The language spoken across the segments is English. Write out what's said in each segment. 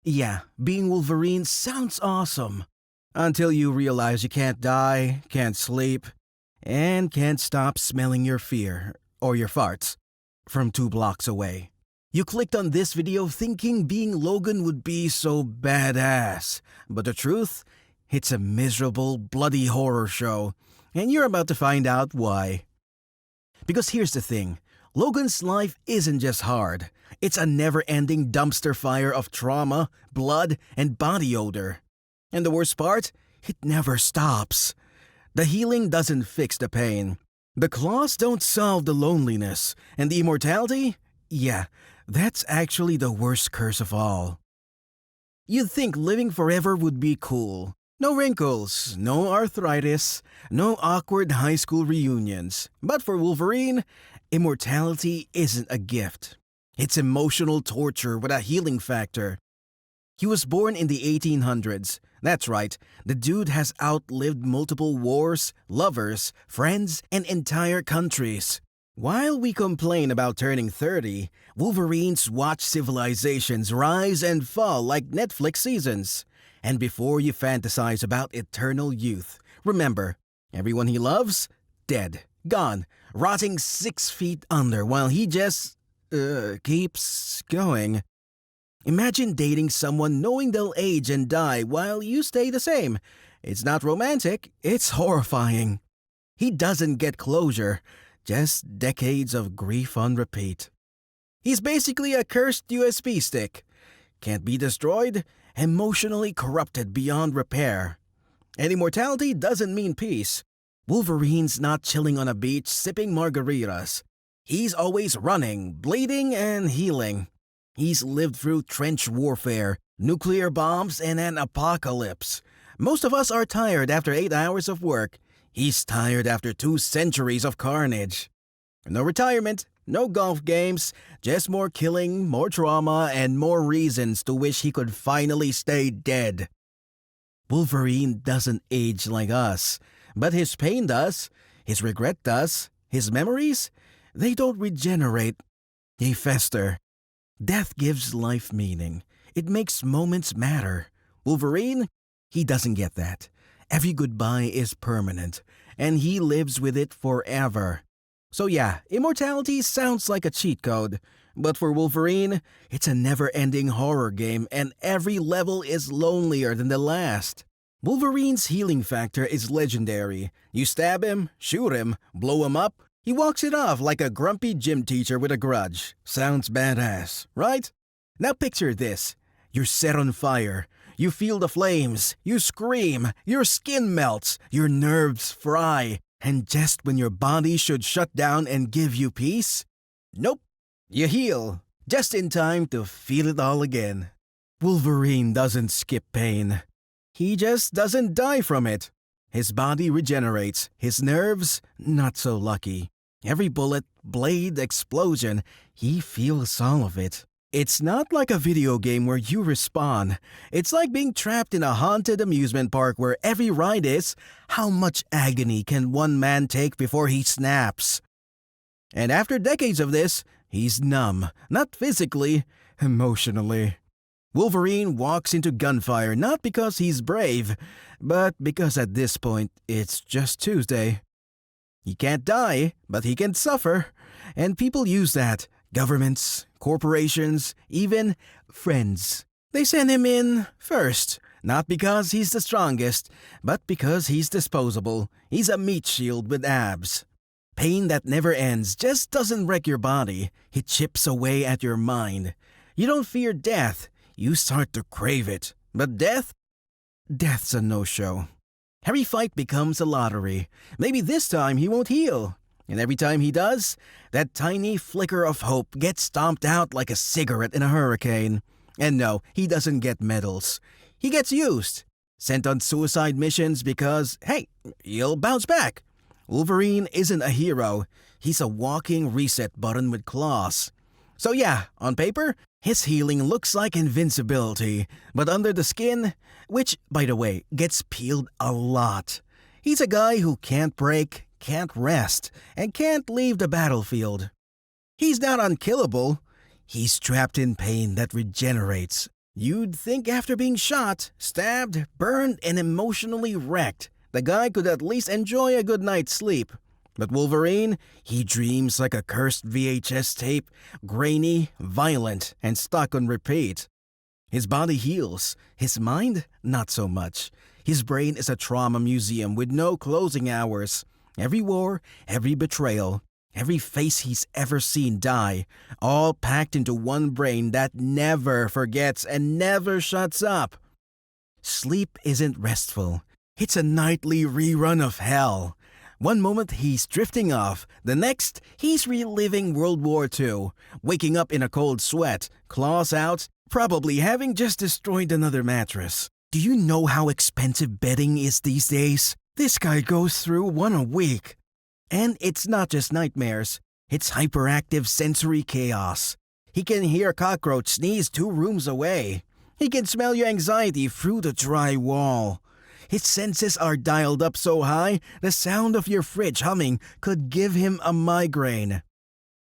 Yeah, being Wolverine sounds awesome. Until you realize you can't die, can't sleep, and can't stop smelling your fear, or your farts, from 2 blocks away. You clicked on this video thinking being Logan would be so badass. But the truth? It's a miserable, bloody horror show. And you're about to find out why. Because here's the thing. Logan's life isn't just hard. It's a never-ending dumpster fire of trauma, blood, and body odor. And the worst part? It never stops. The healing doesn't fix the pain. The claws don't solve the loneliness. And the immortality? Yeah, that's actually the worst curse of all. You'd think living forever would be cool. No wrinkles, no arthritis, no awkward high school reunions. But for Wolverine, immortality isn't a gift. It's emotional torture with a healing factor. He was born in the 1800s. That's right, the dude has outlived multiple wars, lovers, friends, and entire countries. While we complain about turning 30, Wolverines watch civilizations rise and fall like Netflix seasons. And before you fantasize about eternal youth, remember, everyone he loves, dead, gone, rotting 6 feet under while he just, keeps going. Imagine dating someone knowing they'll age and die while you stay the same. It's not romantic, it's horrifying. He doesn't get closure, just decades of grief on repeat. He's basically a cursed USB stick. Can't be destroyed, emotionally corrupted beyond repair. And immortality doesn't mean peace. Wolverine's not chilling on a beach sipping margaritas. He's always running, bleeding, and healing. He's lived through trench warfare, nuclear bombs, and an apocalypse. Most of us are tired after 8 hours of work. He's tired after 2 centuries of carnage. No retirement, no golf games, just more killing, more trauma, and more reasons to wish he could finally stay dead. Wolverine doesn't age like us, but his pain does, his regret does, his memories, they don't regenerate. They fester. Death gives life meaning. It makes moments matter. Wolverine, he doesn't get that. Every goodbye is permanent, and he lives with it forever. So yeah, immortality sounds like a cheat code, but for Wolverine, it's a never-ending horror game and every level is lonelier than the last. Wolverine's healing factor is legendary. You stab him, shoot him, blow him up, he walks it off like a grumpy gym teacher with a grudge. Sounds badass, right? Now picture this. You're set on fire. You feel the flames. You scream. Your skin melts. Your nerves fry. And just when your body should shut down and give you peace, nope, you heal. Just in time to feel it all again. Wolverine doesn't skip pain. He just doesn't die from it. His body regenerates. His nerves, not so lucky. Every bullet, blade, explosion, he feels all of it. It's not like a video game where you respawn. It's like being trapped in a haunted amusement park where every ride is, how much agony can one man take before he snaps? And after decades of this, he's numb, not physically, emotionally. Wolverine walks into gunfire not because he's brave, but because at this point, it's just Tuesday. He can't die, but he can suffer. And people use that. Governments, corporations, even friends. They send him in first. Not because he's the strongest, but because he's disposable. He's a meat shield with abs. Pain that never ends just doesn't wreck your body. It chips away at your mind. You don't fear death. You start to crave it. But death? Death's a no-show. Every fight becomes a lottery. Maybe this time he won't heal. And every time he does, that tiny flicker of hope gets stomped out like a cigarette in a hurricane. And no, he doesn't get medals. He gets used. Sent on suicide missions because, hey, he'll bounce back. Wolverine isn't a hero. He's a walking reset button with claws. So yeah, on paper, his healing looks like invincibility, but under the skin, which, by the way, gets peeled a lot. He's a guy who can't break, can't rest, and can't leave the battlefield. He's not unkillable. He's trapped in pain that regenerates, You'd think after being shot, stabbed, burned, and emotionally wrecked, the guy could at least enjoy a good night's sleep. But Wolverine, he dreams like a cursed VHS tape, grainy, violent, and stuck on repeat. His body heals, his mind, not so much. His brain is a trauma museum with no closing hours. Every war, every betrayal, every face he's ever seen die, all packed into one brain that never forgets and never shuts up. Sleep isn't restful. It's a nightly rerun of hell. One moment he's drifting off, the next he's reliving World War II, waking up in a cold sweat, claws out, probably having just destroyed another mattress. Do you know how expensive bedding is these days? This guy goes through one a week. And it's not just nightmares, it's hyperactive sensory chaos. He can hear a cockroach sneeze 2 rooms away. He can smell your anxiety through the dry wall. His senses are dialed up so high, the sound of your fridge humming could give him a migraine.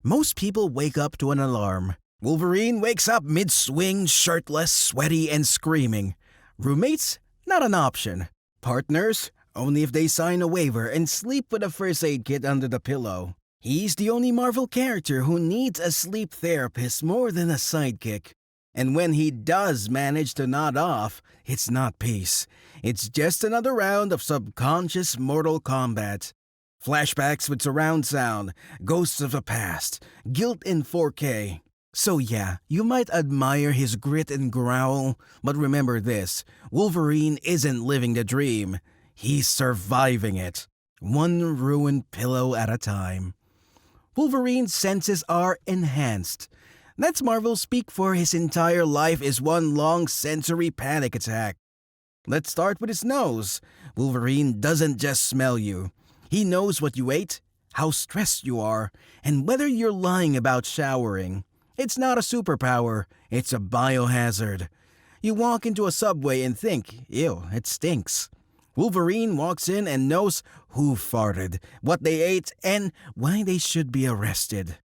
Most people wake up to an alarm. Wolverine wakes up mid-swing, shirtless, sweaty, and screaming. Roommates? Not an option. Partners? Only if they sign a waiver and sleep with a first aid kit under the pillow. He's the only Marvel character who needs a sleep therapist more than a sidekick. And when he does manage to nod off, it's not peace. It's just another round of subconscious Mortal Kombat. Flashbacks with surround sound, ghosts of the past, guilt in 4K. So yeah, you might admire his grit and growl, but remember this, Wolverine isn't living the dream. He's surviving it, one ruined pillow at a time. Wolverine's senses are enhanced. That's Marvel speak for his entire life is one long sensory panic attack. Let's start with his nose. Wolverine doesn't just smell you. He knows what you ate, how stressed you are, and whether you're lying about showering. It's not a superpower, it's a biohazard. You walk into a subway and think, ew, it stinks. Wolverine walks in and knows who farted, what they ate, and why they should be arrested.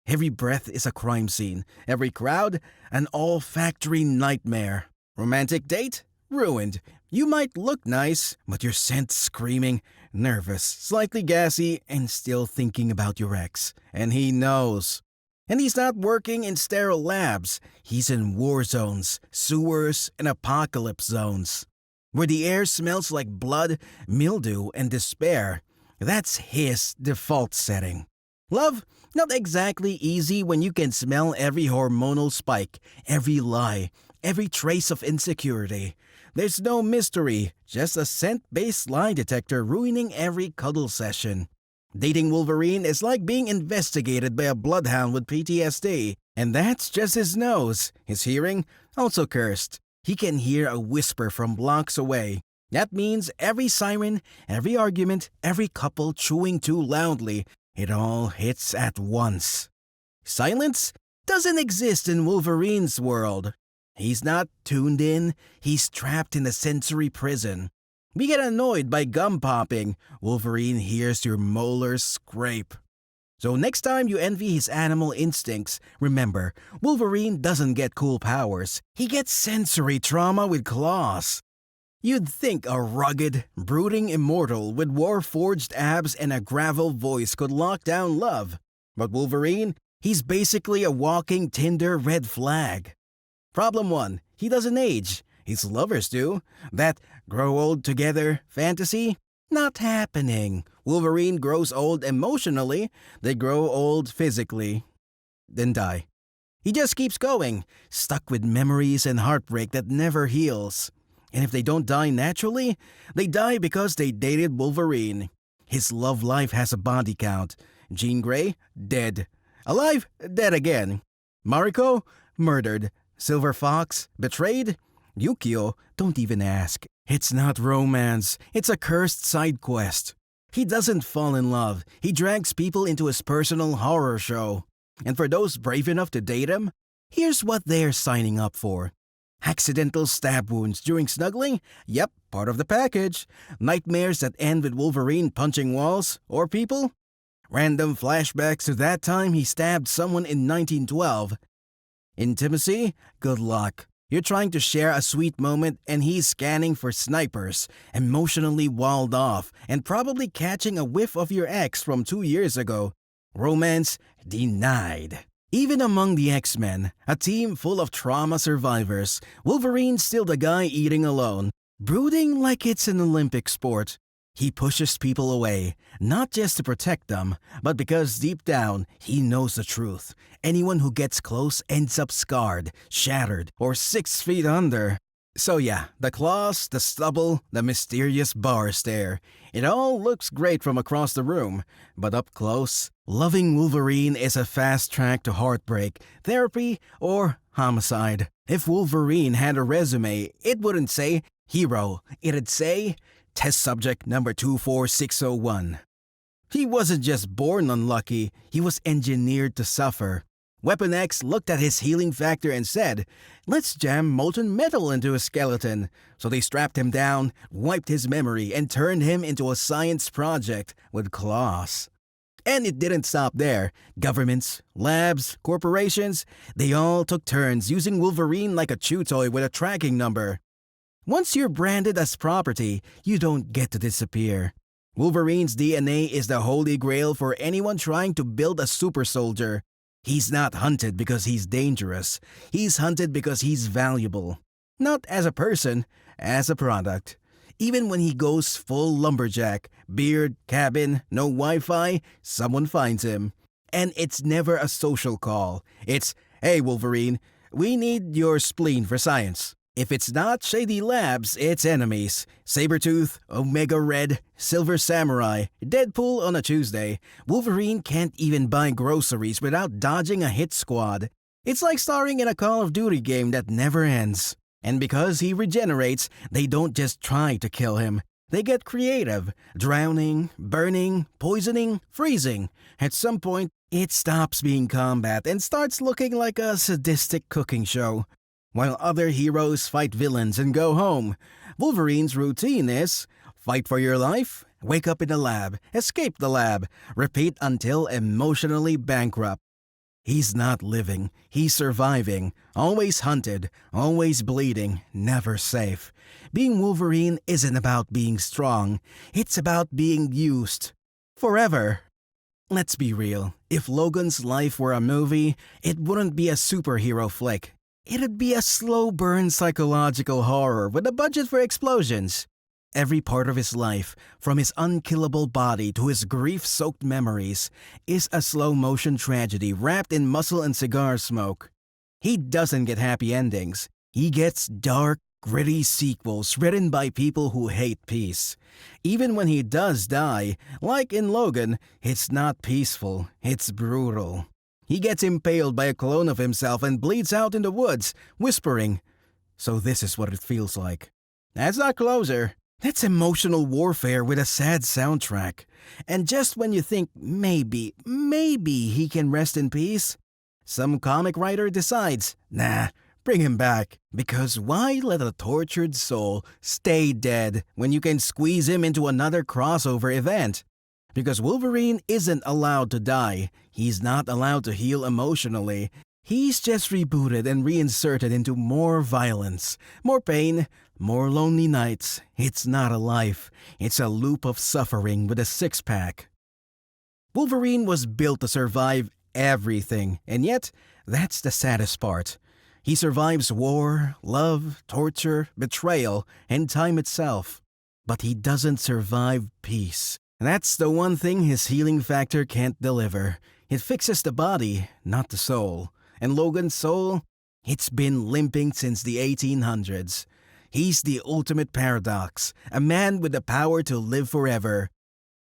Every breath is a crime scene. Every crowd, an olfactory nightmare. Romantic date? Ruined. You might look nice, but you're sent screaming, nervous, slightly gassy, and still thinking about your ex. And he knows. And he's not working in sterile labs. He's in war zones, sewers, and apocalypse zones. Where the air smells like blood, mildew, and despair. That's his default setting. Love? Not exactly easy when you can smell every hormonal spike, every lie, every trace of insecurity. There's no mystery, just a scent-based lie detector ruining every cuddle session. Dating Wolverine is like being investigated by a bloodhound with PTSD, and that's just his nose. His hearing? Also cursed. He can hear a whisper from blocks away. That means every siren, every argument, every couple chewing too loudly, it all hits at once. Silence doesn't exist in Wolverine's world. He's not tuned in, he's trapped in a sensory prison. We get annoyed by gum popping. Wolverine hears your molars scrape. So next time you envy his animal instincts, remember, Wolverine doesn't get cool powers. He gets sensory trauma with claws. You'd think a rugged, brooding immortal with war-forged abs and a gravel voice could lock down love. But Wolverine, he's basically a walking Tinder red flag. Problem 1, he doesn't age. His lovers do. That grow old together fantasy? Not happening. Wolverine grows old emotionally, they grow old physically. Then die. He just keeps going, stuck with memories and heartbreak that never heals. And if they don't die naturally, they die because they dated Wolverine. His love life has a body count. Jean Grey, dead. Alive, dead again. Mariko, murdered. Silver Fox, betrayed. Yukio, don't even ask. It's not romance, it's a cursed side quest. He doesn't fall in love, he drags people into his personal horror show. And for those brave enough to date him, here's what they're signing up for. Accidental stab wounds during snuggling? Yep, part of the package. Nightmares that end with Wolverine punching walls or people? Random flashbacks to that time he stabbed someone in 1912. Intimacy? Good luck. You're trying to share a sweet moment and he's scanning for snipers, emotionally walled off, and probably catching a whiff of your ex from 2 years ago. Romance denied. Even among the X-Men, a team full of trauma survivors, Wolverine's still the guy eating alone, brooding like it's an Olympic sport. He pushes people away, not just to protect them, but because deep down, he knows the truth. Anyone who gets close ends up scarred, shattered, or 6 feet under. So yeah, the claws, the stubble, the mysterious bar stare. It all looks great from across the room, but up close, loving Wolverine is a fast track to heartbreak, therapy, or homicide. If Wolverine had a resume, it wouldn't say hero, it'd say test subject number 24601. He wasn't just born unlucky, he was engineered to suffer. Weapon X looked at his healing factor and said, "Let's jam molten metal into his skeleton." So they strapped him down, wiped his memory, and turned him into a science project with claws. And it didn't stop there. Governments, labs, corporations, they all took turns using Wolverine like a chew toy with a tracking number. Once you're branded as property, you don't get to disappear. Wolverine's DNA is the holy grail for anyone trying to build a super soldier. He's not hunted because he's dangerous. He's hunted because he's valuable. Not as a person, as a product. Even when he goes full lumberjack, beard, cabin, no Wi-Fi, someone finds him. And it's never a social call. It's, "Hey Wolverine, we need your spleen for science." If it's not Shady Labs, it's enemies. Sabretooth, Omega Red, Silver Samurai, Deadpool on a Tuesday. Wolverine can't even buy groceries without dodging a hit squad. It's like starring in a Call of Duty game that never ends. And because he regenerates, they don't just try to kill him. They get creative. Drowning, burning, poisoning, freezing. At some point, it stops being combat and starts looking like a sadistic cooking show. While other heroes fight villains and go home, Wolverine's routine is fight for your life, wake up in the lab, escape the lab, repeat until emotionally bankrupt. He's not living, he's surviving, always hunted, always bleeding, never safe. Being Wolverine isn't about being strong, it's about being used. Forever. Let's be real, if Logan's life were a movie, it wouldn't be a superhero flick. It'd be a slow-burn psychological horror with a budget for explosions. Every part of his life, from his unkillable body to his grief-soaked memories, is a slow-motion tragedy wrapped in muscle and cigar smoke. He doesn't get happy endings. He gets dark, gritty sequels written by people who hate peace. Even when he does die, like in Logan, it's not peaceful, it's brutal. He gets impaled by a clone of himself and bleeds out in the woods, whispering, "So this is what it feels like." That's not closure. That's emotional warfare with a sad soundtrack. And just when you think maybe he can rest in peace, some comic writer decides, nah, bring him back. Because why let a tortured soul stay dead when you can squeeze him into another crossover event? Because Wolverine isn't allowed to die. He's not allowed to heal emotionally. He's just rebooted and reinserted into more violence, more pain, more lonely nights. It's not a life. It's a loop of suffering with a six-pack. Wolverine was built to survive everything, and yet, that's the saddest part. He survives war, love, torture, betrayal, and time itself. But he doesn't survive peace. That's the one thing his healing factor can't deliver. It fixes the body, not the soul. And Logan's soul? It's been limping since the 1800s. He's the ultimate paradox, a man with the power to live forever,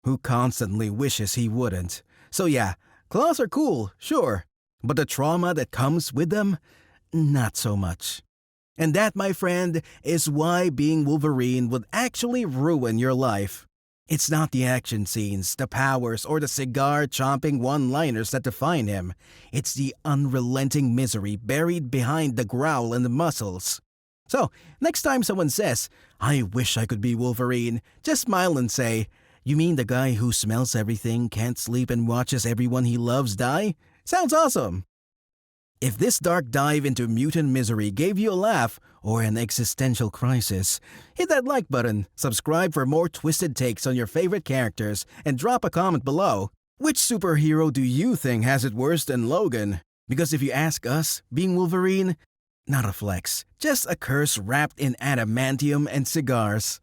who constantly wishes he wouldn't. So yeah, claws are cool, sure. But the trauma that comes with them? Not so much. And that, my friend, is why being Wolverine would actually ruin your life. It's not the action scenes, the powers, or the cigar-chomping one-liners that define him. It's the unrelenting misery buried behind the growl and the muscles. So, next time someone says, "I wish I could be Wolverine," just smile and say, "You mean the guy who smells everything, can't sleep, and watches everyone he loves die? Sounds awesome!" If this dark dive into mutant misery gave you a laugh or an existential crisis, hit that like button, subscribe for more twisted takes on your favorite characters, and drop a comment below. Which superhero do you think has it worse than Logan? Because if you ask us, being Wolverine, not a flex, just a curse wrapped in adamantium and cigars.